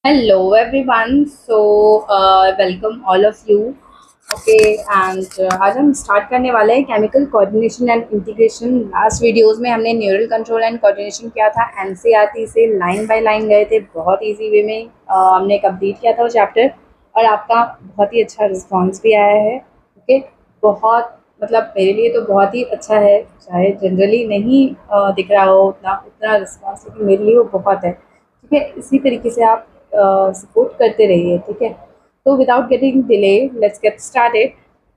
Hello everyone. Welcome all of you. आज हम start करने वाले हैं chemical coordination and integration. Last videos में हमने न्यूरल कंट्रोल एंड कोऑर्डिनेशन किया था। एनसीईआरटी से लाइन बाय लाइन गए थे, बहुत इजी वे में हमने कंप्लीट किया था वो चैप्टर और आपका बहुत ही अच्छा रिस्पांस भी आया है। ओके, बहुत मतलब मेरे लिए तो बहुत ही अच्छा है, चाहे जनरली नहीं दिख रहा हो उतना उतना रिस्पांस, लेकिन मेरे लिए वो बहुत है। ठीक है, इसी तरीके से आप सपोर्ट करते रहिए। ठीक है, तो without getting delay let's get started.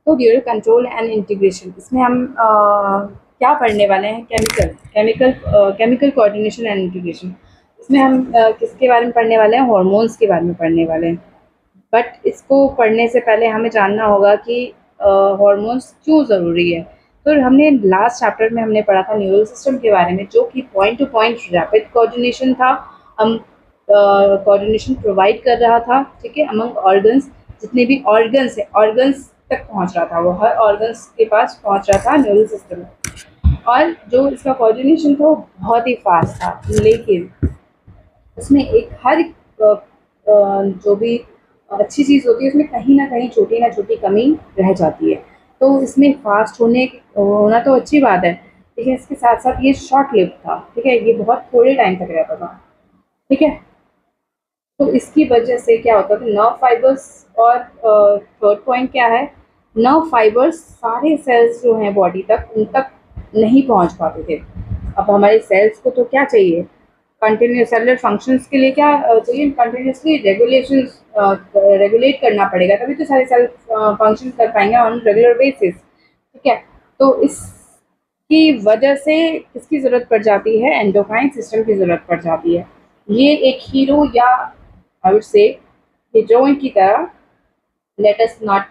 तो ड्यूरल कंट्रोल एंड इंटीग्रेशन, इसमें हम क्या पढ़ने वाले हैं? Chemical coordination and integration. इसमें हम किसके बारे में पढ़ने वाले हैं? हॉर्मोन्स के बारे में पढ़ने वाले हैं। बट इसको पढ़ने से पहले हमें जानना होगा कि हॉर्मोन्स क्यों ज़रूरी है। तो हमने लास्ट चैप्टर में हमने पढ़ा था न्यूरल सिस्टम के बारे में, जो कि point two point rapid coordination था। हम कोऑर्डिनेशन प्रोवाइड कर रहा था, ठीक है, अमंग ऑर्गन्स। जितने भी ऑर्गन्स है, ऑर्गन्स तक पहुंच रहा था, वो हर ऑर्गन्स के पास पहुंच रहा था न्यूरल सिस्टम। और जो इसका कोऑर्डिनेशन था वो बहुत ही फास्ट था, लेकिन उसमें एक हर जो भी अच्छी चीज़ होती है उसमें कहीं ना छोटी कमी रह जाती है। तो इसमें फास्ट होना तो अच्छी बात है, लेकिन इसके साथ साथ ये शॉर्ट लिव था। ठीक है, ये बहुत थोड़े टाइम तक रहता था। ठीक है, तो इसकी वजह से क्या होता है, नर्व फाइबर्स और थर्ड पॉइंट क्या है, नर्व फाइबर्स सारे सेल्स जो हैं बॉडी तक, उन तक नहीं पहुंच पाते थे। अब हमारे सेल्स को तो क्या चाहिए? कंटिन्यूस सेलुलर फंक्शंस के लिए क्या चाहिए? कंटिन्यूसली रेगुलेट करना पड़ेगा, तभी तो सारे सेल फंक्शन कर पाएंगे ऑन रेगुलर बेसिस। ठीक है, तो इसकी वजह से किसकी ज़रूरत पड़ जाती है? एंडोक्राइन सिस्टम की ज़रूरत पड़ जाती है। ये एक हीरो या आई वुड से हीरोइन की तरह, let us not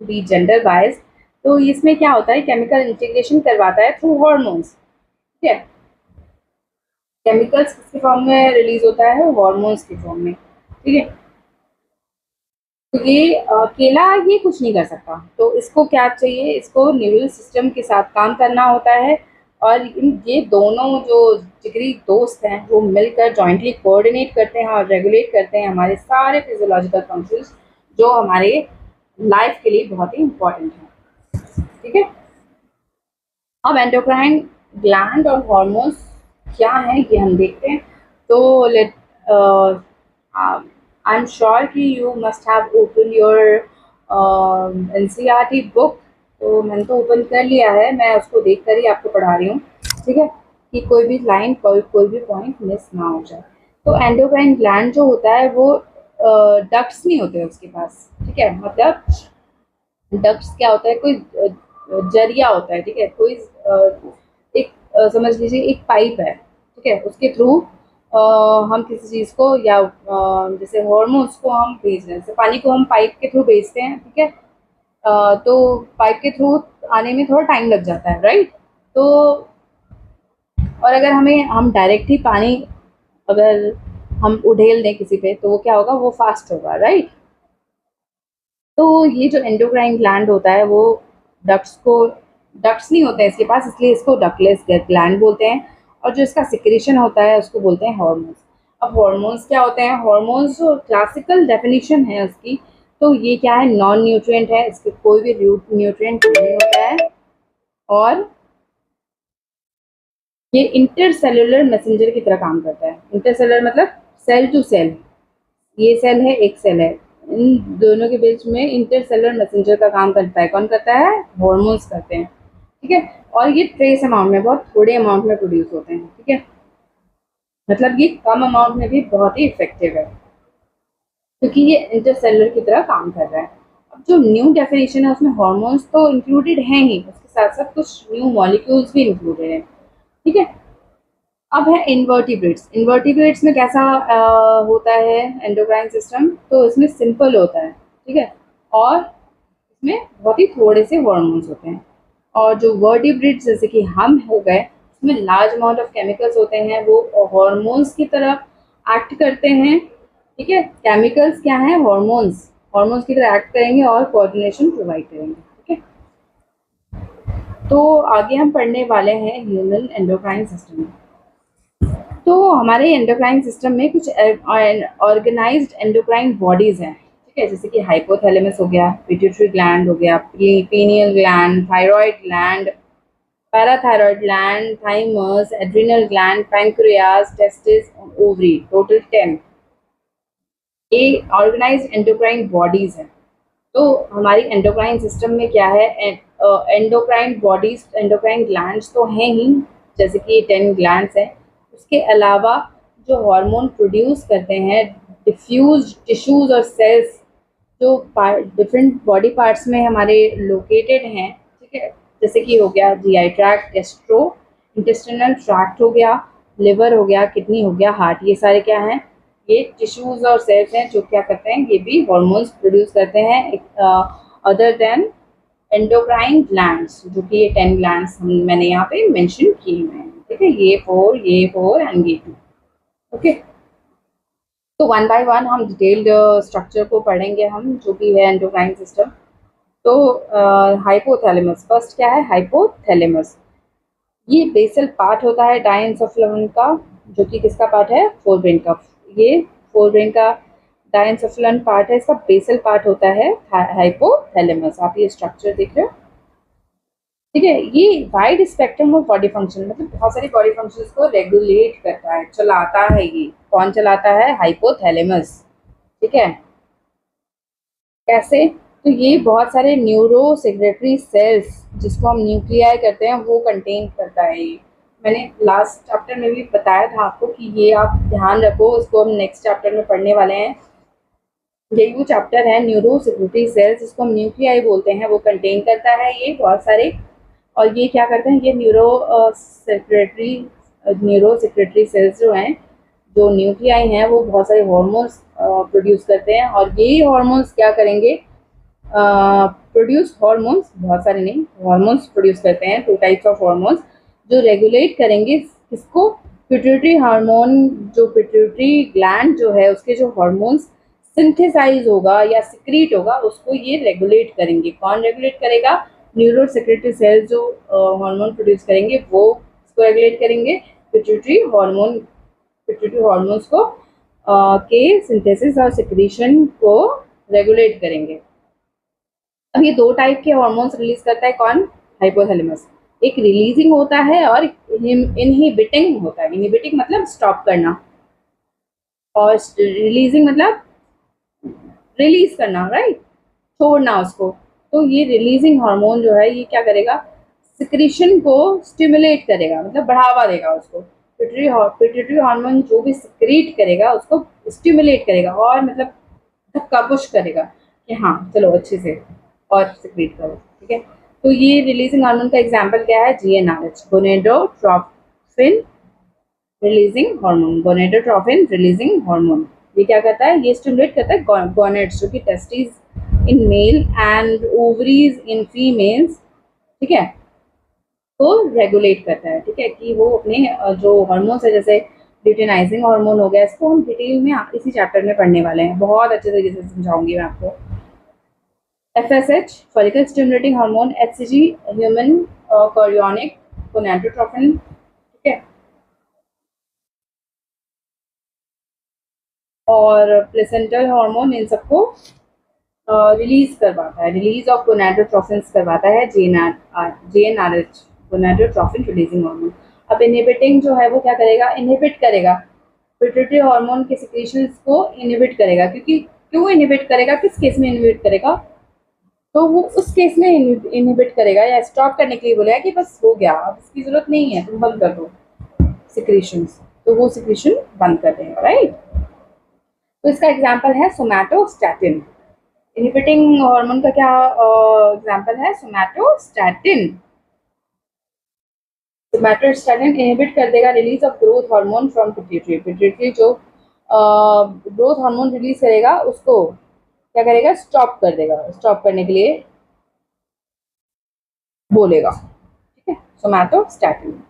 be gender bias. तो इसमें क्या होता है, केमिकल इंटीग्रेशन करवाता है थ्रू हॉर्मोन्स। ठीक है, केमिकल्स किसके फॉर्म में रिलीज होता है? हॉर्मोन्स के फॉर्म में। ठीक है, तो ये अकेला ये कुछ नहीं कर सकता, तो इसको क्या चाहिए? इसको न्यूरल सिस्टम के साथ काम करना होता है। और ये दोनों जो जिगरी दोस्त हैं वो मिलकर जॉइंटली कोऑर्डिनेट करते हैं और रेगुलेट करते हैं हमारे सारे फिजियोलॉजिकल फंक्शंस, जो हमारे लाइफ के लिए बहुत ही इम्पोर्टेंट है। ठीक है, अब एंडोक्राइन ग्लैंड और हॉर्मोन्स क्या हैं ये हम देखते हैं। तो लेट आई एम श्योर कि you must have open your NCERT book. तो मैंने तो ओपन कर लिया है, मैं उसको देख कर ही आपको पढ़ा रही हूँ। ठीक है, कि कोई भी लाइन कोई भी पॉइंट मिस ना हो जाए। तो एंडोक्राइन ग्लैंड जो होता है वो डक्ट्स नहीं होते उसके पास। ठीक है, मतलब डक्ट्स क्या होता है? कोई जरिया होता है। ठीक है, कोई एक समझ लीजिए एक पाइप है। ठीक है, उसके थ्रू हम किसी चीज़ को या जैसे हॉर्मोन्स को हम भेज रहे हैं, जैसे पानी को हम पाइप के थ्रू भेजते हैं। ठीक है, तो पाइप के थ्रू आने में थोड़ा टाइम लग जाता है, राइट? तो और अगर हम डायरेक्ट ही पानी अगर हम उड़ेल दें किसी पे, तो वो क्या होगा? वो फास्ट होगा, राइट? तो ये जो एंडोक्राइन ग्लैंड होता है वो डक्ट्स नहीं होते हैं इसके पास, इसलिए इसको डकलेस ग्लैंड बोलते हैं। और जो इसका सिक्रेशन होता है उसको बोलते हैं हॉर्मोन्स। अब हॉर्मोन्स क्या होते हैं? हॉर्मोन्स जो क्लासिकल डेफिनेशन है उसकी, तो ये क्या है? नॉन न्यूट्रिएंट है, इसके कोई भी न्यूट्रिएंट नहीं होता है। और ये इंटरसेलुलर मैसेंजर की तरह काम करता है। इंटरसेलुलर मतलब सेल टू सेल, ये सेल है, एक सेल है, इन दोनों के बीच में इंटरसेलुलर मैसेंजर का काम करता है। कौन करता है? हॉर्मोन्स करते हैं। ठीक है, और ये ट्रेस अमाउंट में, बहुत थोड़े अमाउंट में प्रोड्यूस होते हैं। ठीक है, मतलब ये कम अमाउंट में भी बहुत ही इफेक्टिव है, क्योंकि ये इंटरसेलुलर की तरह काम कर रहा है। अब जो न्यू डेफिनेशन है उसमें हॉर्मोन्स तो इंक्लूडेड हैं ही, उसके साथ साथ कुछ न्यू मॉलिक्यूल्स भी इंक्लूडेड हैं। ठीक है, अब है इन्वर्टिब्रेट्स। इन्वर्टिब्रेट्स में कैसा होता है एंडोक्राइन सिस्टम? तो इसमें सिंपल होता है। ठीक है, और इसमें बहुत ही थोड़े से हॉर्मोन्स होते हैं। और जो वर्टिब्रेट्स जैसे कि हम हो गए, उसमें लार्ज अमाउंट ऑफ केमिकल्स होते हैं, वो हॉर्मोन्स की तरह एक्ट करते हैं। ठीक है, केमिकल्स क्या हैं? हॉर्मोन्स, हॉर्मोन्स की तरह एक्ट करेंगे और कोऑर्डिनेशन प्रोवाइड करेंगे। ठीक है, तो आगे हम पढ़ने वाले हैं ह्यूमन एंडोक्राइन सिस्टम। तो हमारे एंडोक्राइन सिस्टम में कुछ ऑर्गेनाइज्ड एंडोक्राइन बॉडीज हैं, ठीक है, जैसे कि हाइपोथैलेमस हो गया, पिट्यूटरी ग्लैंड हो गया, pineal gland, thyroid gland, parathyroid gland, thymus, adrenal gland, pancreas, testis, ovary, total 10 ये ऑर्गेनाइज्ड एंडोक्राइन बॉडीज हैं। तो हमारी एंडोक्राइन सिस्टम में क्या है, एंडोक्राइन बॉडीज, एंडोक्राइन ग्लैंड्स तो हैं ही, जैसे कि 10 ग्लैंड्स हैं। उसके अलावा जो हार्मोन प्रोड्यूस करते हैं डिफ्यूज टिश्यूज और सेल्स जो डिफरेंट बॉडी पार्ट्स में हमारे लोकेटेड हैं, ठीक है, जैसे कि हो गया GI tract, gastro intestinal tract हो गया, लिवर हो गया, किडनी हो गया, हार्ट, ये सारे क्या हैं, ये टिश्यूज और सेल्स हैं जो क्या करते हैं, ये भी हार्मोन्स प्रोड्यूस करते हैं अदर देन एंडोक्राइन ग्लैंड्स, जो कि ये 10 ग्लैंड्स मैंने यहाँ पे मेंशन किए हुए हैं, ठीक है, ये फोर एंड ये 2। ओके, तो वन बाय वन हम डिटेल्ड स्ट्रक्चर को पढ़ेंगे हम, जो कि है एंडोक्राइन सिस्टम। तो हाइपोथैलेमस, फर्स्ट क्या है, हाइपोथैलेमस, ये बेसल पार्ट होता है डायएन्सेफेलन का, जो कि किसका पार्ट है, फोर ब्रेन का। ये फोर ब्रेन का डायएन्सेफेलन पार्ट है, इसका बेसल पार्ट होता है हाइपोथैलेमस। आप ये स्ट्रक्चर देख रहे हो, ठीक है। ये wide spectrum of body function, मतलब बहुत सारी बॉडी फंक्शंस को रेगुलेट करता है, चलाता है। ये कौन चलाता है, हाइपोथैलेमस, ठीक है। कैसे, तो ये बहुत सारे न्यूरो सेक्रेटरी सेल्स, जिसको हम न्यूक्लियाई करते हैं, वो कंटेन करता है। ये मैंने लास्ट चैप्टर में भी बताया था आपको कि ये आप ध्यान रखो, इसको हम नेक्स्ट चैप्टर में पढ़ने वाले हैं। यही वो चैप्टर है, न्यूरो सेक्रेटरी सेल्स, जिसको हम न्यूक्लियाई बोलते हैं, वो कंटेन करता है ये बहुत सारे। और ये क्या करते हैं, ये न्यूरो सेक्रेटरी सेल्स जो हैं, जो न्यूक्लियाई हैं, वो बहुत सारे हार्मोन्स प्रोड्यूस करते हैं। और ये हार्मोन्स क्या करेंगे, प्रोड्यूस हार्मोन्स, बहुत सारे नहीं, हार्मोन्स प्रोड्यूस करते हैं, 2 टाइप्स ऑफ हार्मोन्स, जो रेगुलेट करेंगे किसको, पिट्यूटरी हार्मोन, जो पिट्यूटरी ग्लैंड जो है, उसके जो हार्मोन्स सिंथेसाइज होगा या सिक्रीट होगा, उसको ये रेगुलेट करेंगे। कौन रेगुलेट करेगा, न्यूरो सेक्रेटरी सेल्स जो हार्मोन प्रोड्यूस करेंगे, वो इसको रेगुलेट करेंगे। पिट्यूटरी हार्मोन्स को के सिंथेसिस और सिक्रीशन को रेगुलेट करेंगे। अब ये 2 टाइप के हार्मोन्स रिलीज करता है कौन, हाइपोथैलेमस। एक रिलीजिंग होता है और इनहिबिटिंग होता है। इनहिबिटिंग मतलब स्टॉप करना, और रिलीजिंग मतलब रिलीज करना, राइट, छोड़ना उसको। तो ये रिलीजिंग हार्मोन जो है, ये क्या करेगा, सिक्रीशन को स्टिमुलेट करेगा, मतलब बढ़ावा देगा उसको। पिट्यूटरी हार्मोन जो भी सिक्रीट करेगा, उसको स्टिमुलेट करेगा, और मतलब धक्का पुश करेगा कि हाँ चलो अच्छे से और सिक्रीट करो, ठीक है। तो ये रिलीजिंग हार्मोन का एग्जांपल क्या है, GnRH, gonadotropin releasing hormone, gonadotropin releasing hormone. ये क्या करता है, ये स्टिमुलेट करता है गोनेड्स, जो कि testis in male and ovaries in females, ठीक है, तो रेगुलेट करता है, ठीक है, कि वो अपने जो हार्मोन्स है, जैसे ल्यूटिनाइजिंग हार्मोन हो गया, इसको हम डिटेल में इसी चैप्टर में पढ़ने वाले हैं, बहुत अच्छे तरीके से समझाऊंगी मैं आपको। FSH, follicle stimulating hormone, HCG, human chorionic gonadotropin, ठीक है, और प्लेसेंटल हार्मोन, इन सबको रिलीज करवाता है, रिलीज ऑफ गोनाडोट्रोपिन्स करवाता है GnRH, गोनाडोट्रोपिन रिलीजिंग हार्मोन। अब इनहिबिटिंग जो है, वो क्या करेगा, इनहिबिट करेगा पिट्यूटरी हार्मोन के सिक्रीशंस को, इनहिबिट करेगा। क्योंकि क्यों इनहिबिट करेगा, किस केस में इनहिबिट करेगा, तो वो उस केस में इनहिबिट करेगा या स्टॉप करने के लिए बोलेगा कि बस हो गया, अब इसकी जरूरत नहीं है, तुम बंद कर दो सिक्रीशंस, तो वो सिक्रीशन बंद कर देगा, राइट। तो इसका एग्जांपल है सोमैटोस्टैटिन। इनहिबिटिंग हार्मोन का क्या एग्जांपल है, सोमैटोस्टैटिन। सोमैटोस्टैटिन इनहिबिट कर देगा release of growth hormone from pituitary. Pituitary जो ग्रोथ हार्मोन रिलीज करेगा, उसको क्या करेगा, स्टॉप कर देगा, स्टॉप करने के लिए बोलेगा, ठीक है, सोमैटोस्टैटिन।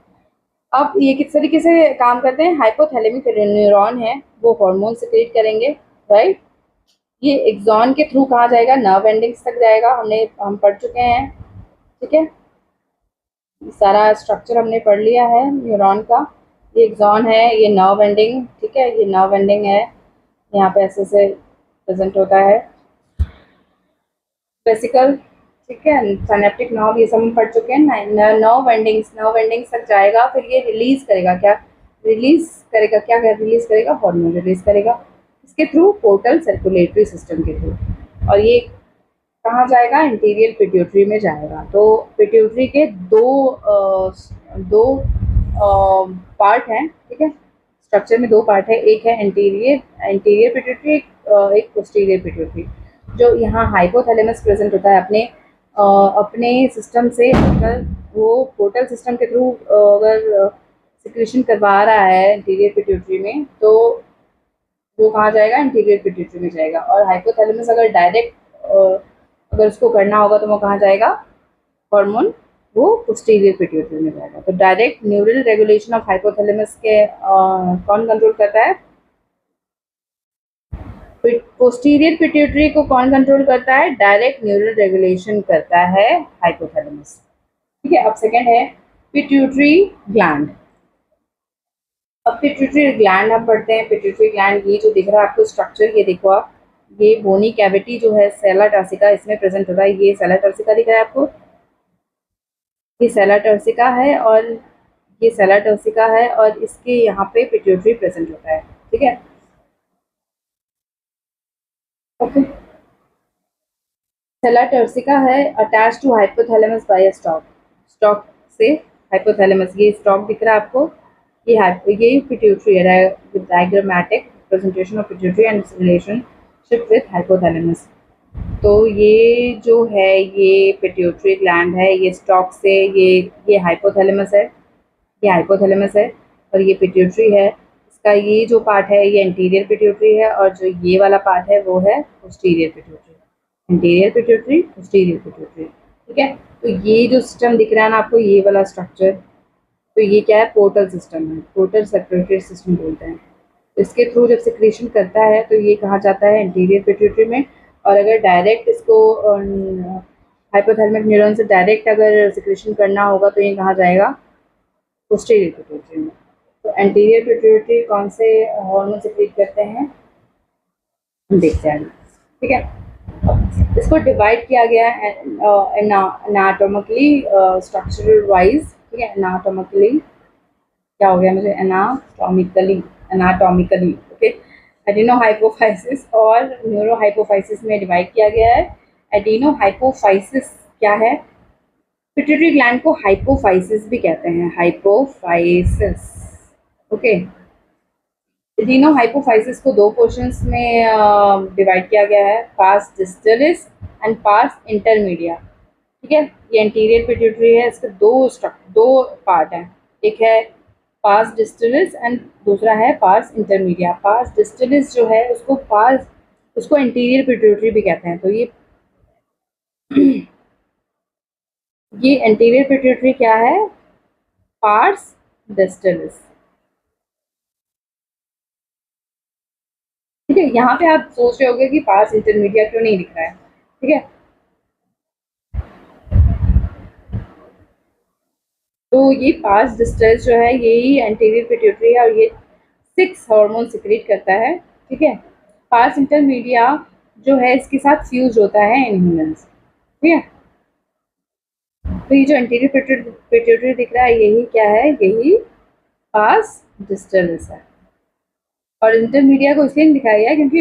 अब ये किस तरीके से काम करते हैं, हाइपोथैलेमिक न्यूरॉन है, वो हार्मोन सिक्रीट करेंगे, राइट। ये एक्सॉन के थ्रू कहाँ जाएगा, नर्व एंडिंग्स तक जाएगा, हम पढ़ चुके हैं, ठीक है, सारा स्ट्रक्चर हमने पढ़ लिया है न्यूरॉन का। ये एक्सॉन है, ये नर्व एंडिंग, ठीक है, ये नर्व एंडिंग है, यहाँ पे ऐसे से प्रेजेंट होता है। वेसिकल, ठीक है, सिनेप्टिक नर्व, ये सब हम पढ़ चुके हैं। नर्व एंडिंग्स तक जाएगा, फिर ये रिलीज करेगा क्या, रिलीज करेगा हार्मोन रिलीज करेगा, इसके थ्रू पोर्टल सर्कुलेटरी सिस्टम के थ्रू। और ये कहाँ जाएगा, इंटीरियर पिट्यूटरी में जाएगा। तो पिट्यूटरी के दो पार्ट हैं, ठीक है, स्ट्रक्चर में दो पार्ट है, एक है इंटीरियर पिट्यूटरी, एक पोस्टीरियर पिट्यूटरी। जो यहाँ हाइपोथैलेमस प्रेजेंट होता है अपने सिस्टम से, अगर वो पोर्टल सिस्टम के थ्रू अगर सिक्रेशन करवा रहा है इंटीरियर पिट्यूटरी में, तो वो कहाँ जाएगा, इंटीरियर पिट्यूटरी में जाएगा। और हाइपोथैलेमस अगर डायरेक्ट अगर उसको करना होगा तो वो कहाँ जाएगा, हार्मोन, वो पोस्टीरियर पिट्यूटरी में जाएगा। तो direct neural regulation of hypothalamus के कौन कंट्रोल करता है, पोस्टीरियर पिट्यूटरी को कौन कंट्रोल करता है, डायरेक्ट न्यूरल रेगुलेशन करता है हाइपोथैलेमस, ठीक है। अब सेकंड है पिट्यूटरी ग्लैंड। अब पिट्यूटरी ग्लैंड हम पढ़ते हैं। पिट्यूटरी ग्लैंड, ये जो दिख रहा है आपको स्ट्रक्चर, ये देखो आप, ये बोनी कैविटी जो है सेला टर्सिका, इसमें प्रेजेंट होता है। ये सेला टर्सिका दिख रहा है आपको, ये सेला टर्सिका है, और ये सेला टर्सिका है, और इसके यहाँ पे पिट्यूटरी प्रेजेंट होता है, ठीक है, ओके। सेला टर्सिका है attach to hypothalamus by stalk से हाइपोथैलेमस, ये स्टॉक दिख रहा है आपको, ये पिट्यूटरी है, diagrammatic presentation of pituitary and relationship with hypothalamus. तो ये जो है ये पिट्यूटरी ग्लैंड है, ये स्टॉक से, ये हाइपोथैलेमस है, ये हाइपोथैलेमस है, और ये पिट्यूटरी है। इसका ये जो पार्ट है ये इंटीरियर पिट्यूटरी है, और जो ये वाला पार्ट है वो है posterior pituitary. Interior pituitary, posterior pituitary, ठीक है। तो ये जो सिस्टम दिख रहा है ना आपको, ये वाला स्ट्रक्चर, तो ये क्या है, पोर्टल सिस्टम है, पोर्टल सर्कुलेटरी सिस्टम बोलते हैं। इसके थ्रू जब सिक्रेशन करता है तो ये कहाँ जाता है, इंटीरियर पिट्यूटरी में। और अगर डायरेक्ट इसको हाइपोथैलेमिक न्यूरॉन से डायरेक्ट अगर सिक्रेशन करना होगा तो ये कहाँ जाएगा, पोस्टीरियर पिट्यूटरी में। तो एंटीरियर पिट्यूटरी कौन से हार्मोन सिक्रेट करते हैं, हम देखते हैं, ठीक है। इसको डिवाइड किया गया है एनाटॉमिकली, स्ट्रक्चरल वाइज, ठीक है, एनाटॉमिकली, क्या हो गया मुझे, एनाटॉमिकली, ओके। एडिनोहाइपोफाइसिस और न्यूरोहाइपोफाइसिस में डिवाइड किया गया है। एडिनोहाइपोफाइसिस क्या है, पिट्यूटरी ग्लैंड को हाइपोफाइसिस भी कहते हैं, हाइपोफाइसिस, ओके। एडिनोहाइपोफाइसिस को दो पोर्शंस में डिवाइड किया गया है, पास डिस्टलिस एंड पास इंटरमीडिया, ठीक है। ये एंटीरियर पिट्यूटरी है, इसके दो पार्ट हैं, एक है पास डिस्टलिस एंड दूसरा है पास इंटरमीडिया। पास डिस्टलिस जो है उसको इंटीरियर पिट्यूटरी भी कहते हैं। तो ये एंटीरियर पिट्यूटरी क्या है, पार्स डिस्टलिस, ठीक है। यहाँ पे आप सोच रहे होंगे कि पास इंटरमीडिया क्यों नहीं लिख रहा है, ठीक है। तो ये पास डिस्टलिस जो है यही एंटीरियर पिट्यूटरी है, और ये 6 हार्मोन सिक्रेट करता है, ठीक है। पास इंटरमीडिया जो है इसके साथ फ्यूज होता है इन ह्यूमंस, ठीक है। तो ये जो एंटीरियर पिट्यूटरी दिख रहा है यही क्या है, यही पास डिस्टलिस है। और इंटरमीडिया को इसलिए दिखाया गया है क्योंकि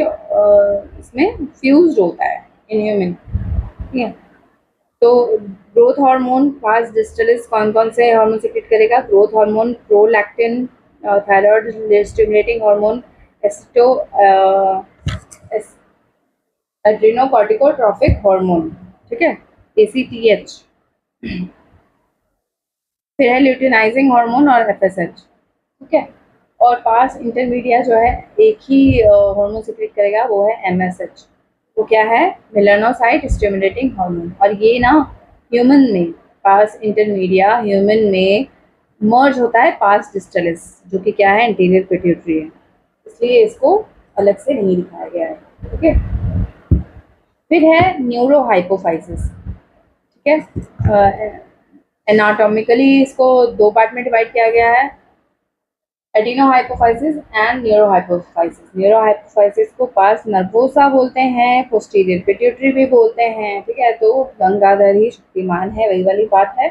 इसमें फ्यूज होता है इन ह्यूमन, ठीक है। तो ग्रोथ हार्मोन, पास डिस्टलिस कौन कौन से हार्मोन सिक्रेट करेगा, growth hormone, prolactin, thyroid stimulating hormone, एस्टो एड्रेनोकॉर्टिकोट्रॉफिक हार्मोन, ठीक है, ACTH। फिर है ल्यूटिनाइजिंग हार्मोन और FSH, ठीक है। और पास इंटरमीडिया जो है एक ही हार्मोन सिक्रेट करेगा, वो है MSH, वो क्या है, मेलानोसाइट स्टिमुलेटिंग हार्मोन। और ये ना ह्यूमन में, पास इंटरमीडिया ह्यूमन में मर्ज होता है पास डिस्टलिस, जो कि क्या है, इंटीरियर पिट्यूटरी है, इसलिए इसको अलग से नहीं दिखाया गया है, ओके। फिर है न्यूरोहाइपोफाइसिस, ठीक है। एनाटॉमिकली इसको दो पार्ट में डिवाइड किया गया है, एडिनोहाइपोफाइसिस एंड न्यूरोहाइपोफाइसिस। न्यूरोहाइपोफाइसिस को पार्स नर्वोसा बोलते हैं, पोस्टीरियर पिट्यूटरी भी बोलते हैं, ठीक है। तो गंगाधर ही शक्तिमान है, वही वाली बात है।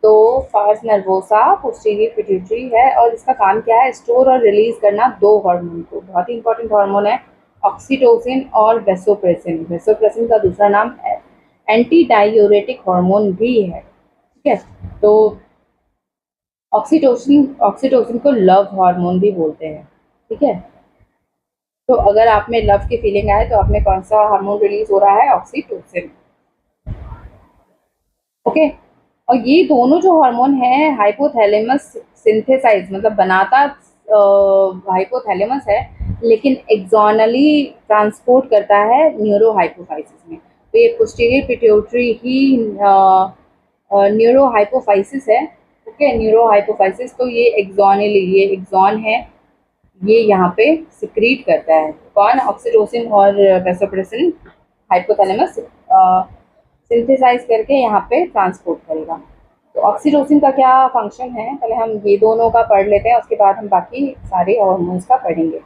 तो पार्स नर्वोसा पोस्टीरियर पिट्यूटरी है और इसका काम क्या है, स्टोर और रिलीज करना दो हार्मोन को, बहुत ही इंपॉर्टेंट हार्मोन है, ऑक्सीटोसिन और वेसोप्रेसिन। वेसोप्रेसिन का दूसरा नाम एंटी डायूरेटिक हार्मोन भी है, ठीक है। तो ऑक्सीटोसिन ऑक्सीटोसिन को लव हार्मोन भी बोलते हैं, ठीक है। तो अगर आप में लव की फीलिंग आए तो आप में कौन सा हार्मोन रिलीज हो रहा है, ऑक्सीटोसिन, ओके। और ये दोनों जो हार्मोन है हाइपोथैलेमस सिंथेसाइज मतलब बनाता हाइपोथैलेमस है, लेकिन एक्सोनली ट्रांसपोर्ट करता है न्यूरोहाइपोफाइसिस में। तो ये पोस्टीरियर पिट्यूटरी ही न्यूरोहाइपोफाइसिस है, ओके। न्यूरोहाइपोफाइसिस तो ये एक्सोनली, ये एक्सोन है, ये यहाँ पे सिक्रीट करता है कौन, ऑक्सीटोसिन और वेसोप्रेसिन हाइपोथैलेमस सिंथेसाइज करके यहाँ पे ट्रांसपोर्ट करेगा। तो ऑक्सीटोसिन का क्या फंक्शन है, पहले हम ये दोनों का पढ़ लेते हैं, उसके बाद हम बाकी सारे हार्मोन्स का पढ़ेंगे।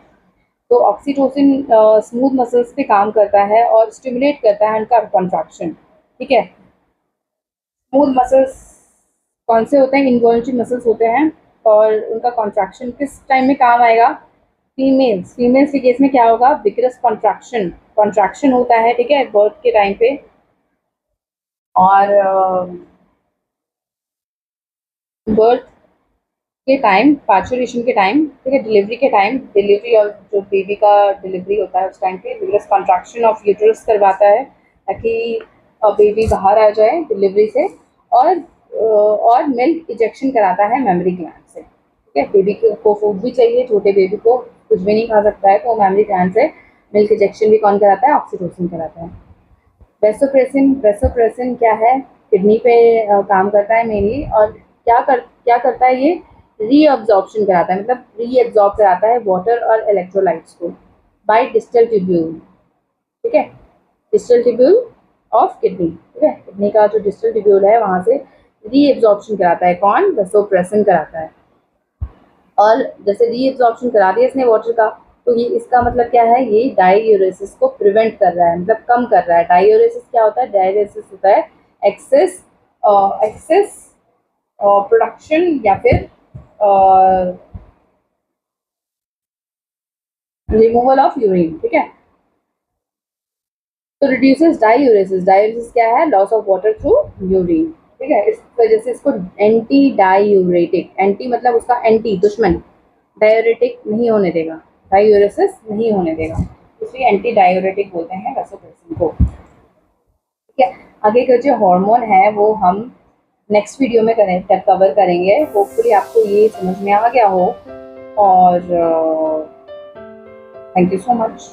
तो ऑक्सीटोसिन स्मूथ मसल्स पे काम करता है और स्टिमुलेट करता है उनका कंट्रैक्शन, ठीक है। स्मूथ मसल्स कौन से होते हैं, इनवॉल्यूटरी मसल्स होते हैं, और उनका कॉन्ट्रैक्शन किस टाइम में काम आएगा, फीमेल्स के केस में क्या होगा, विग्रस कॉन्ट्रैक्शन, कॉन्ट्रैक्शन होता है, ठीक है, बर्थ के टाइम पे। और बर्थ के टाइम, पार्चुरेशन के टाइम, ठीक है, डिलीवरी के टाइम, डिलीवरी और जो बेबी का डिलीवरी होता है उस टाइम पे विग्रस कॉन्ट्रैक्शन ऑफ यूट्रस करवाता है ताकि बेबी बाहर आ जाए डिलीवरी से। और मिल्क इजेक्शन कराता है मेमरी ग्लैंड से, ठीक है। बेबी को फूड भी चाहिए, छोटे बेबी को कुछ भी नहीं खा सकता है, तो मेमरी ग्लैंड से मिल्क इजेक्शन भी कौन कराता है, ऑक्सीटोसिन कराता है। वेसोप्रेसिन क्या है, किडनी पे काम करता है मेनली, और क्या करता है ये, रीअब्जॉर्प्शन कराता है, मतलब रीअब्जॉर्ब कराता है वाटर और इलेक्ट्रोलाइट्स को बाय डिस्टल ट्यूब्यूल, ठीक है, डिस्टल ट्यूब्यूल ऑफ किडनी, ठीक है। किडनी का जो डिस्टल ट्यूब्यूल है वहां से रीअब्जॉर्प्शन कराता है कौन, वेसोप्रेसिन कराता है। और जैसे रीअब्जॉर्प्शन करा दिया इसने वाटर का, तो ये इसका मतलब क्या है, ये डाययूरेसिस को प्रिवेंट कर रहा है, मतलब कम कर रहा है। डाययूरेसिस क्या होता है, डाययूरेसिस होता है एक्सेस एक्सेस प्रोडक्शन या फिर रिमूवल ऑफ यूरिन, ठीक है। तो रिड्यूसेस डाययूरेसिस, डाययूरेसिस क्या है, loss of water through urine, ठीक है। इस वजह से इसको एंटी डायूरेटिक, एंटी मतलब उसका एंटी, दुश्मन, डायूरेटिक नहीं होने देगा, डायूरेसिस नहीं होने देगा, इसलिए एंटी डायूरेटिक बोलते हैं वेसोप्रेसिन को, ठीक है। आगे का जो हार्मोन है वो हम नेक्स्ट वीडियो में कवर करेंगे। होपफुली आपको ये समझ में आ गया हो, और थैंक यू सो मच।